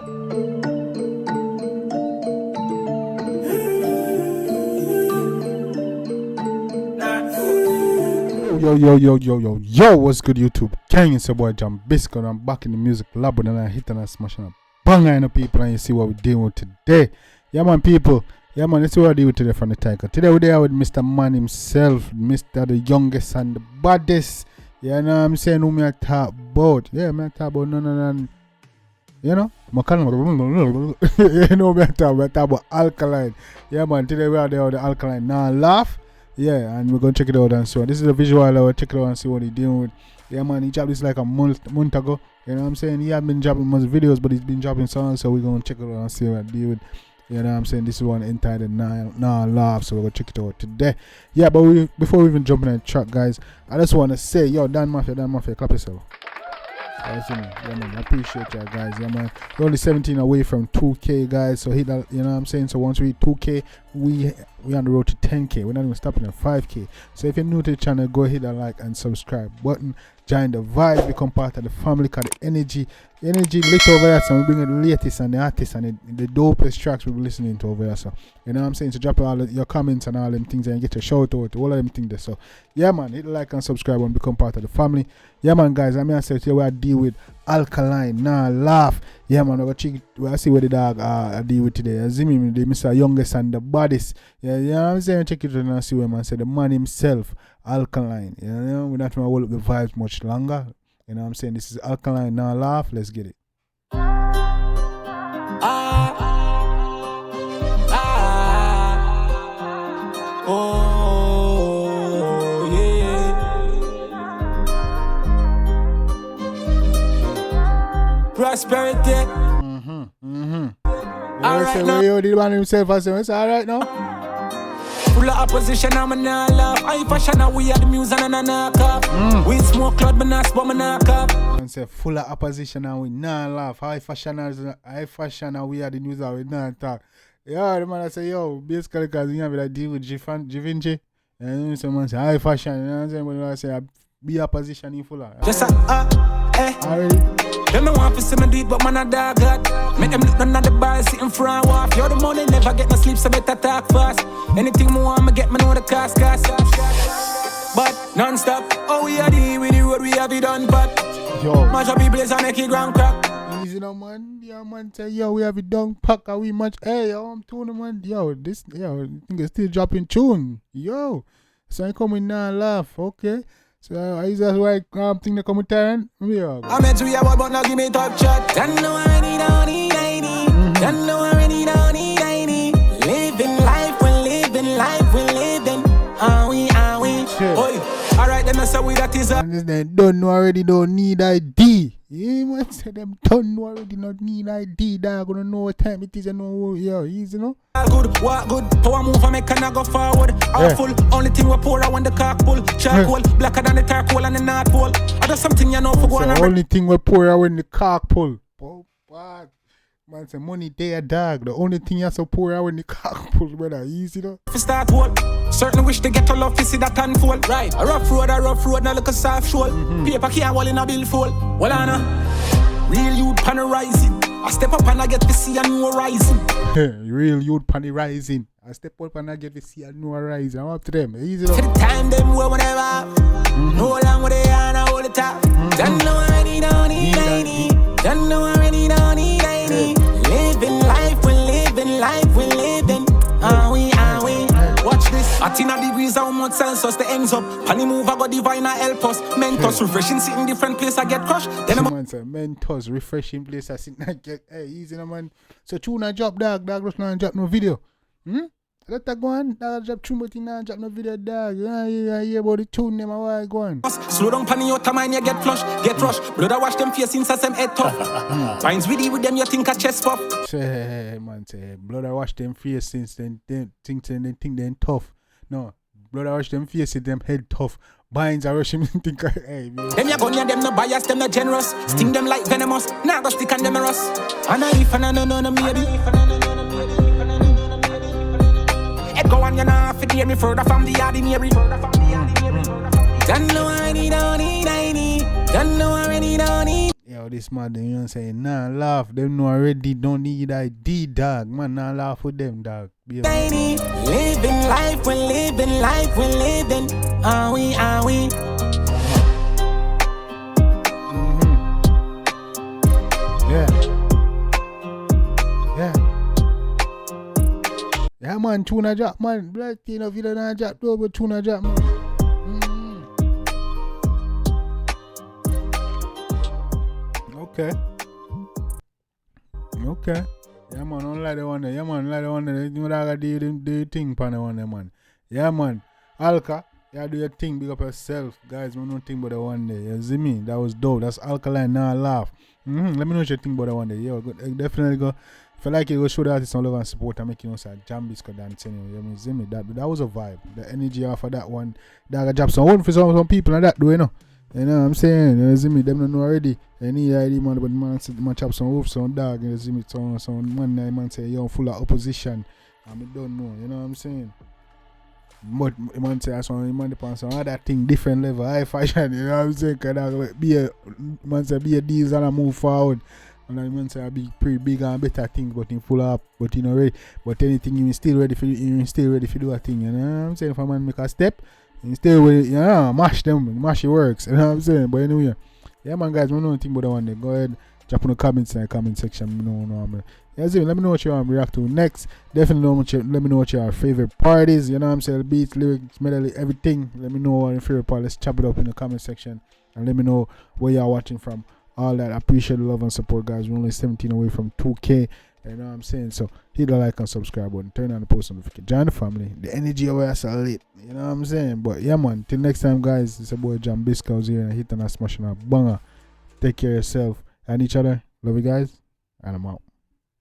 Yo, what's good, YouTube? Gang, it's your boy Jambisco, and I'm back in the music lab, and I hit and I smashing a banger in the people, and you see what we're dealing with today. Yeah, man, people. Yeah, man, let's see what I deal with today from the tiger. Today we're there with Mr. Man himself, Mr. the youngest and the baddest. Yeah, you know what I'm saying? Who me I talk about? Yeah, me I talk about none. You know? You know me I talk about Alkaline. Yeah, man, today we are there with the Alkaline. Now laugh. Yeah, and we're going to check it out and so on. This is the visual. I'll check it out and see what he's dealing with. Yeah, man, he dropped this like a month ago. You know what I'm saying? He had been dropping most videos, but he's been dropping songs, so we're going to check it out and see what I deal with. You know what I'm saying? This is one entitled Now Laugh, so we're going to check it out today. Yeah, but before we even jump in the track, guys, I just want to say, yo, Dan Mafia, clap yourself. Yeah, man, I appreciate you guys. Yeah, man, we're only 17 away from 2K, guys, so hit that. You know what I'm saying? So once we hit 2K, we on the road to 10K. We're not even stopping at 5K. So if you're new to the channel, go hit that like and subscribe button. Join the vibe, become part of the family, cause the energy lit over here. So we bring the latest and the artists and the dopest tracks we'll be listening to over here. So you know what I'm saying? So drop all your comments and all them things and get your shout out, all of them things there. So yeah, man, hit the like and subscribe and become part of the family. Yeah, man, guys, I'm gonna say today we deal with Alkaline. Now laugh. Yeah, man, we'll see what the dog I deal with today. You see me, the Mr. Youngest and the baddest. Yeah, you know what I'm saying? Check it out and see what man said. The man himself, Alkaline. You know, we're not going to hold up the vibes much longer. You know what I'm saying? This is Alkaline. Now laugh. Let's get it. Oh, yeah. Prosperity. Alright, now. Yo, the man himself, I say, it's alright now. Full of opposition, I'm a nah laugh. I fashion, we are the music and a knock up. We smoke cloud, but not spot, knock up. Man say, full of opposition, and we nah laugh. High fashion, we are the news, and we not talk. Yeah, the man I say, yo, basically, because you have to deal with Givenchy. And someone say, high fashion, you know what I'm saying? But I say, be opposition in full of. Just already. Them no want to see me do it, but man a dog God. Make them look none of the bars sitting front off. You're the money, never get no sleep, so better talk fast. Anything more want me get, me know the cost. But non-stop, oh we are the with the road, we have it done, but yo, much of people is a make it ground crack. Easy now, man. Yeah, man, say, yo, we have it done, pack, are we much? Hey, yo, I'm tuning, man. Yo, this, yo, I think it's still dropping tune. Yo, so I come in now and laugh, okay? So, is that why I think they come with turn? Yeah. I meant to hear but now give me top chat. Don't know already, don't need ID. Don't know already, don't need ID. Living life, we're living life, we're living. Are we? Oi, alright, then I say we that is and they don't know already, don't need ID. Yeah, man, say them don't know already, not need ID. They're gonna know what time it is and know, yeah, easy, no? Good, what good, power move and make and I go forward. Awful, only thing we pour when the cock pull. Charcoal, blacker than the charcoal and the North Pole. I do something you know for going on. The only thing we pour when the cock pull. Oh, what? Man, say money there, dog. The only thing you have to pour out when the cock pull, brother, easy, though. If you start hold, certainly wish to get a love to see that unfold. Right, a rough road, now look a soft shoal. Paper can't wall in a billfold. Well, I know. Real youth pan rising. I step up and I get to see a new horizon. Real youth pan rising. I step up and I get to see a new horizon. I'm up to them. Easy though. To the time them where whenever. No long with they are now all the time. Don't know already, don't need ID. Don't know already, don't need ID. Living life, we're living life, we're living. Are we? Watch this. At 10 degrees, how much census the ends up. Honey move, I got divine, I help us. Mentos, refreshing, sit in different place, I get crushed. Then man say, Mentos, refreshing place, I sit and get, hey, easy no man. So tune a drop, dog just not drop no video. Let that go on, dog drop tune, but not drop no video, dog. Yeah, hear about the tune, them, why go on. Slow down, panny out of mine, you get flush, get rush. Blood, I wash them face since I some head tough. Finds with them, you think a chest puff. Say, man, say, blood, I wash them face since then think they tough. No, blood, I wash them face since them head tough. Binds, I rush him and think, hey, man. Them you gun, them no bias, them no generous. Sting them like venomous, now go stick on them a rust. And I if and I no maybe. Go on, you know, if you me further from the ordinary. Don't know already, don't need ID. Don't know already, don't need. Yo, Yo, this man, you know what I'm saying? Nah, laugh. Them know already, don't need ID, dog. Man, nah, laugh with them, dog. Living life, we're living life, we're living. Are we? Yeah. Yeah, man, tuna drop, man. Black you know, if you don't drop, but tuna drop, man. Okay. Yeah, man, don't like the one there. Yeah, man, like the one there. You know that I do the thing pan the one there, man. Yeah, man. Alka, yeah, do your thing, big up yourself. Guys, man, don't think about the one there. You see me? That was dope. That's Alkaline, now laugh. Let me know what you think about the one there. Yo, definitely go. If you like it, go show the artist some love and support and make you know say Jambisco dancing. You see me? That was a vibe. The energy off of that one. That got dropped some for some people and that do, you know. You know what I'm saying? You see me? Them don't know already. Any idea, man, but man chop some wolf, some dog. You see me? Some man say, yo, full of opposition. And me don't know. You know what I'm saying? But man say, man depend on some other thing, different level, high fashion. You know what I'm saying? Cause man say, be a diesel and move forward. And then man say, be pretty big and better things, but in full up. But you know, ready. But anything, you still ready for do a thing. You know what I'm saying? If a man make a step, you still with it, you know, mash it works. You know what I'm saying? But anyway, yeah, man, guys, we know anything about that one day. Go ahead, drop in the comments in the comment section. Yeah, let me know what you want to react to next. Definitely let me know what your favorite part is. You know what I'm saying? Beats, lyrics, melody, everything. Let me know what your favorite part. Let's chop it up in the comment section. And let me know where you're watching from. All that. I appreciate the love and support, guys. We're only 17 away from 2K. You know what I'm saying? So hit the like and subscribe button. Turn on the post notification. Join the family. The energy over here is lit. You know what I'm saying? But yeah, man. Till next time, guys. It's your boy Jambisco here. And hit and smashing a banger. Take care of yourself and each other. Love you guys. And I'm out.